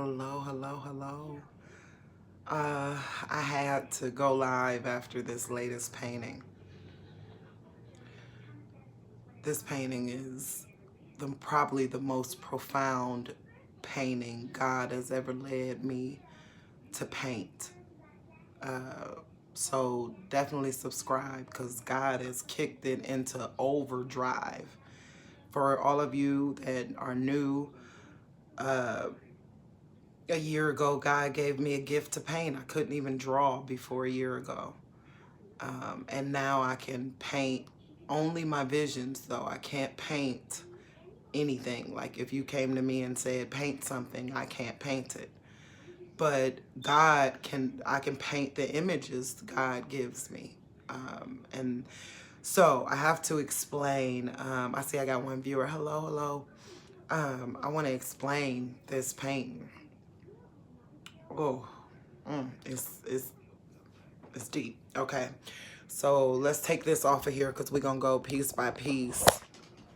Hello, hello, hello. I had to go live after this latest painting. This painting is probably the most profound painting God has ever led me to paint. So definitely subscribe because God has kicked it into overdrive. For all of you that are new, a year ago, God gave me a gift to paint. I couldn't even draw before a year ago. And now I can paint only my visions, though. I can't paint anything. Like if you came to me and said, paint something, I can't paint it. But I can paint the images God gives me. And so I have to explain. I see I got one viewer. Hello, hello. I want to explain this painting. Oh, it's deep. Okay. So let's take this off of here because we're going to go piece by piece.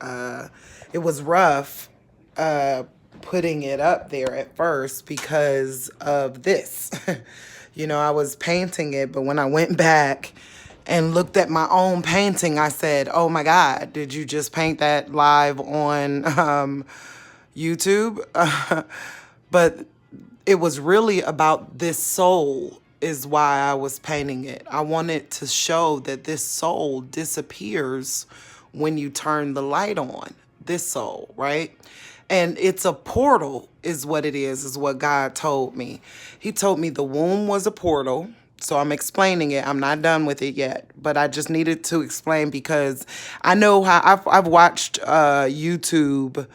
It was rough putting it up there at first because of this. I was painting it, but when I went back and looked at my own painting, I said, oh my God, did you just paint that live on YouTube? But it was really about this soul is why I was painting it. I wanted to show that this soul disappears when you turn the light on. This soul, right? And it's a portal is what it is what God told me. He told me the womb was a portal. So I'm explaining it. I'm not done with it yet, but I just needed to explain because I know how I've watched YouTube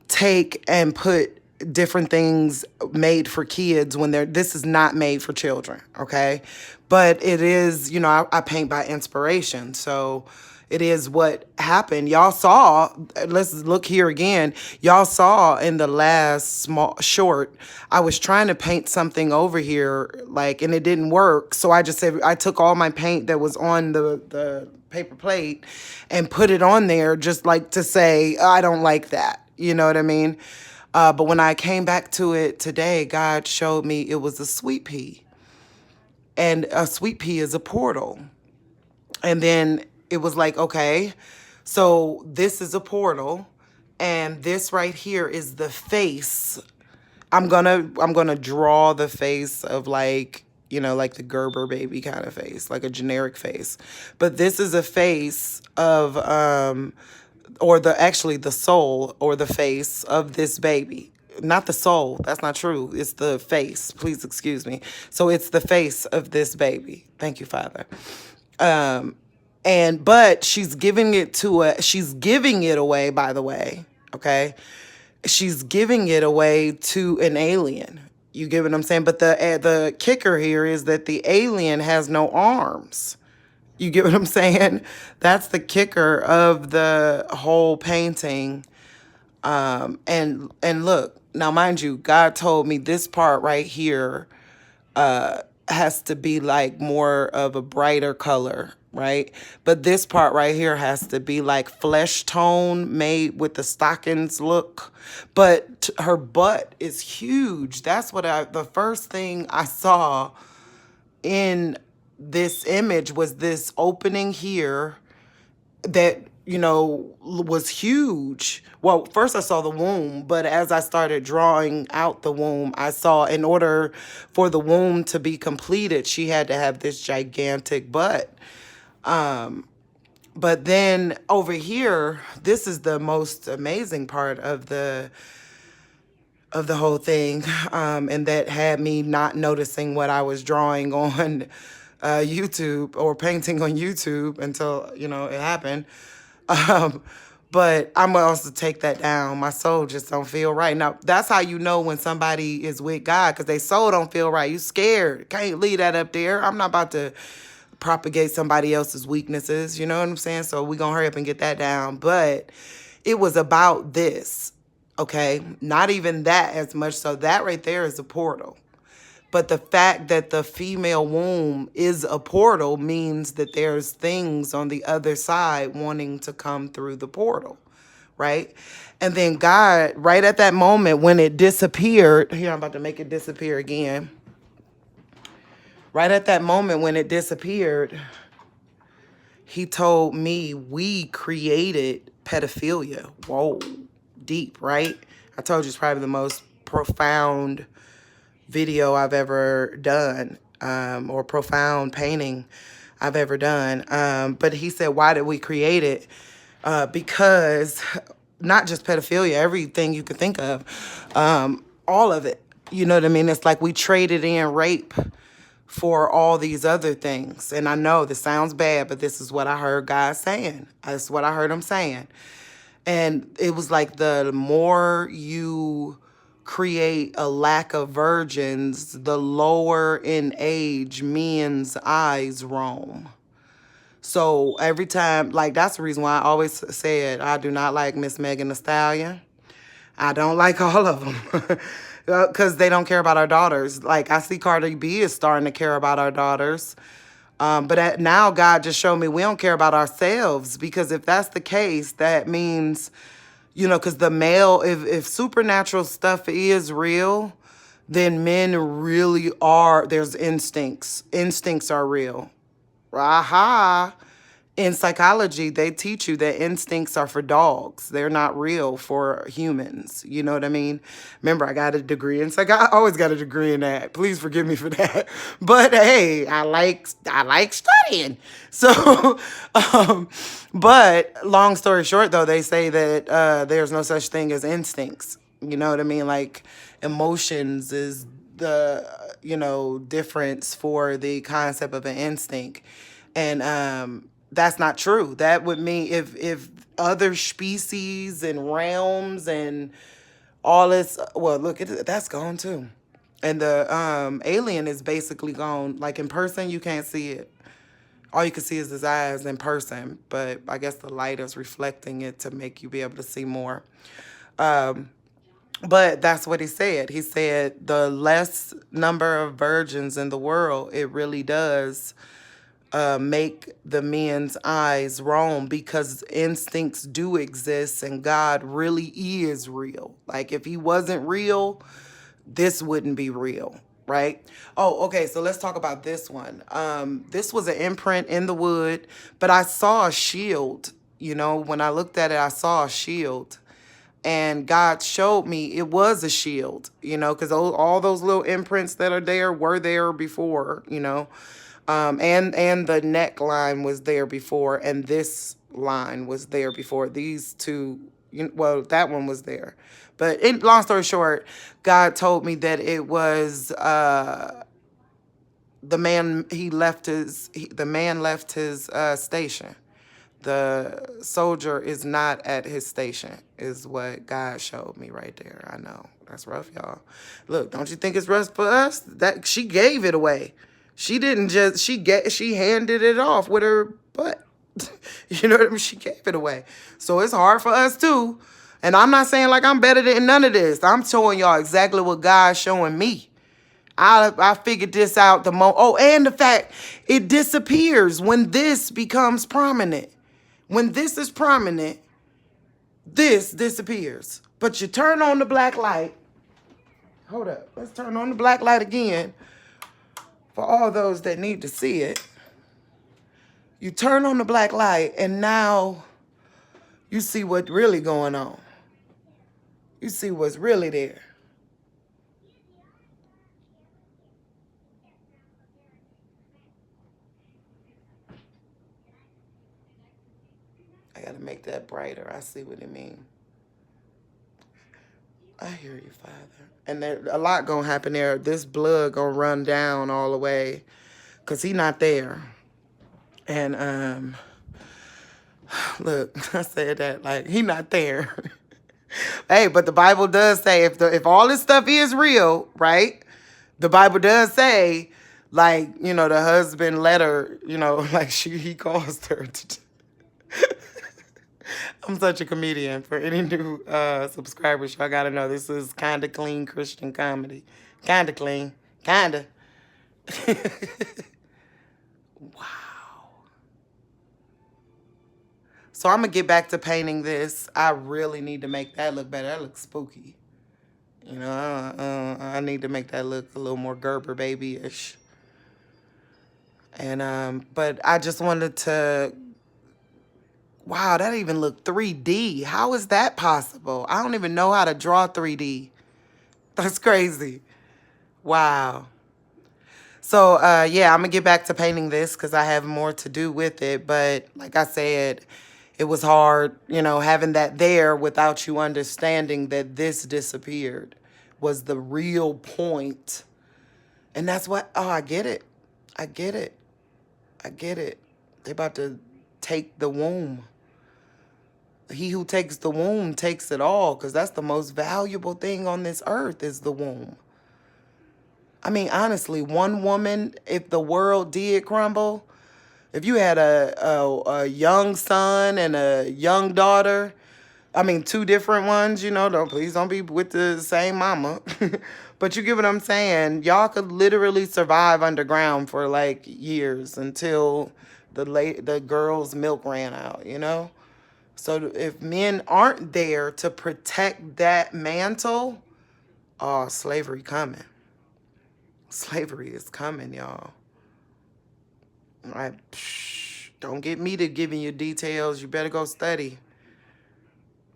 take and put different things made for kids when this is not made for children, okay? But it is, I paint by inspiration. So it is what happened. Y'all saw, let's look here again. Y'all saw in the last small short, I was trying to paint something over here, and it didn't work. So I just said, I took all my paint that was on the paper plate and put it on there just like to say, I don't like that. You know what I mean? But when I came back to it today, God showed me it was a sweet pea. And a sweet pea is a portal. And then it was like, okay, so this is a portal. And this right here is the face. I'm gonna draw the face of like the Gerber baby kind of face, like a generic face. But this is a face of or the soul or the face of this baby. Not the soul. That's not true. It's the face. Please excuse me. So it's the face of this baby. Thank you, Father. But she's giving it away, by the way. Okay. She's giving it away to an alien. You get what I'm saying? But the kicker here is that the alien has no arms. You get what I'm saying? That's the kicker of the whole painting. And look, now mind you, God told me this part right here has to be like more of a brighter color, right? But this part right here has to be like flesh tone made with the stockings look. But her butt is huge. That's what the first thing I saw in this image was this opening here that was huge. Well, first I saw the womb, but as I started drawing out the womb, I saw in order for the womb to be completed, she had to have this gigantic butt. But then over here, this is the most amazing part of the whole thing, and that had me not noticing what I was drawing on YouTube or painting on YouTube until it happened. But I'm gonna also take that down. My soul just don't feel right. Now, that's how you know when somebody is with God, because they soul don't feel right. You scared. Can't leave that up there. I'm not about to propagate somebody else's weaknesses. You know what I'm saying? So we're gonna hurry up and get that down. But it was about this, okay? Not even that as much. So that right there is a portal. But the fact that the female womb is a portal means that there's things on the other side wanting to come through the portal, right? And then God, right at that moment when it disappeared, here I'm about to make it disappear again. Right at that moment when it disappeared, he told me we created pedophilia. Whoa, deep, right? I told you it's probably the most profound video I've ever done, or profound painting I've ever done. But he said, why did we create it? Because not just pedophilia, everything you could think of, all of it. You know what I mean? It's like we traded in rape for all these other things. And I know this sounds bad, but this is what I heard God saying. That's what I heard him saying. And it was like the more you create a lack of virgins, the lower in age men's eyes roam. So every time, like, that's the reason why I always said I do not like Miss Megan Thee Stallion. I don't like all of them because they don't care about our daughters. Like, I see Cardi B is starting to care about our daughters. But now God just showed me we don't care about ourselves, because if that's the case, that means, you know, because the male, if supernatural stuff is real, then men really are, there's instincts. Instincts are real. Aha. In psychology, they teach you that instincts are for dogs. They're not real for humans. You know what I mean? Remember, I got a degree in I always got a degree in that. Please forgive me for that. But hey, I like studying. So, but long story short, though, they say that there's no such thing as instincts. You know what I mean? Like, emotions is the, difference for the concept of an instinct. And that's not true. That would mean if other species and realms and all this, well, look, that's gone too. And the alien is basically gone. Like, in person, you can't see it. All you can see is his eyes in person, but I guess the light is reflecting it to make you be able to see more. But that's what he said. He said the less number of virgins in the world, it really does make the men's eyes roam, because instincts do exist and God really is real. Like, if he wasn't real, this wouldn't be real, right? Oh, okay, so let's talk about this one. This was an imprint in the wood, but I saw a shield. You know, when I looked at it, I saw a shield. And God showed me it was a shield, because all those little imprints that are there were there before, and the neckline was there before, and this line was there before. These two, well, that one was there. But long story short, God told me that it was the man. The man left his station. The soldier is not at his station, is what God showed me right there. I know that's rough, y'all. Look, don't you think it's rough for us? That she gave it away. She didn't just, she handed it off with her butt. You know what I mean? She gave it away. So it's hard for us too. And I'm not saying like I'm better than none of this. I'm showing y'all exactly what God's showing me. I figured this out the most. Oh, and the fact it disappears when this becomes prominent. When this is prominent, this disappears. But you turn on the black light. Hold up. Let's turn on the black light again for all those that need to see it. You turn on the black light, and now you see what's really going on. You see what's really there. I got to make that brighter. I see what it means. I hear you, Father. And there a lot gonna happen there. This blood gonna run down all the way, cause he not there. And look, I said that like he not there. Hey, but the Bible does say if all this stuff is real, right? The Bible does say, like, the husband let her, like he caused her to. I'm such a comedian. For any new subscribers, y'all gotta know this is kind of clean Christian comedy. Kind of clean. Kind of. Wow. So I'm going to get back to painting this. I really need to make that look better. That looks spooky. You know, I need to make that look a little more Gerber baby-ish. And, but I just wanted to, wow, that even looked 3D. How is that possible? I don't even know how to draw 3D. That's crazy. Wow. So, yeah, I'm going to get back to painting this because I have more to do with it. But like I said, it was hard, you know, having that there without you understanding that this disappeared was the real point. And that's what, oh, I get it. I get it. I get it. They about to take the womb. He who takes the womb takes it all, because that's the most valuable thing on this earth is the womb. I mean, honestly, one woman, if the world did crumble, if you had a young son and a young daughter, I mean, two different ones, you know, please don't be with the same mama. But you get what I'm saying? Y'all could literally survive underground for like years until the girl's milk ran out, you know? So if men aren't there to protect that mantle, oh, slavery coming. Slavery is coming, y'all. Don't get me to giving you details. You better go study.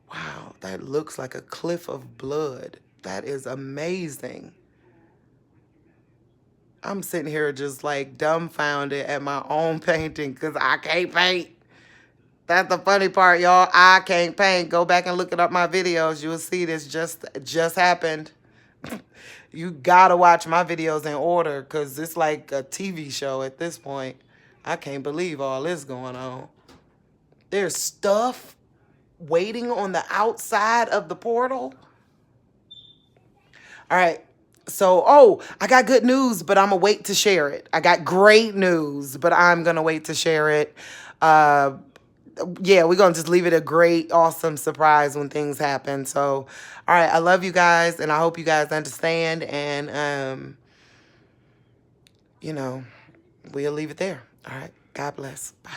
Wow, that looks like a cliff of blood. That is amazing. I'm sitting here just like dumbfounded at my own painting because I can't paint. That's the funny part, y'all. I can't paint. Go back and look up my videos. You will see this just happened. You gotta watch my videos in order because it's like a TV show at this point. I can't believe all this going on. There's stuff waiting on the outside of the portal. All right. So, oh, I got good news, but I'm going to wait to share it. I got great news, but I'm going to wait to share it. Yeah, we're going to just leave it a great, awesome surprise when things happen. So, all right, I love you guys, and I hope you guys understand. And, you know, we'll leave it there. All right. God bless. Bye.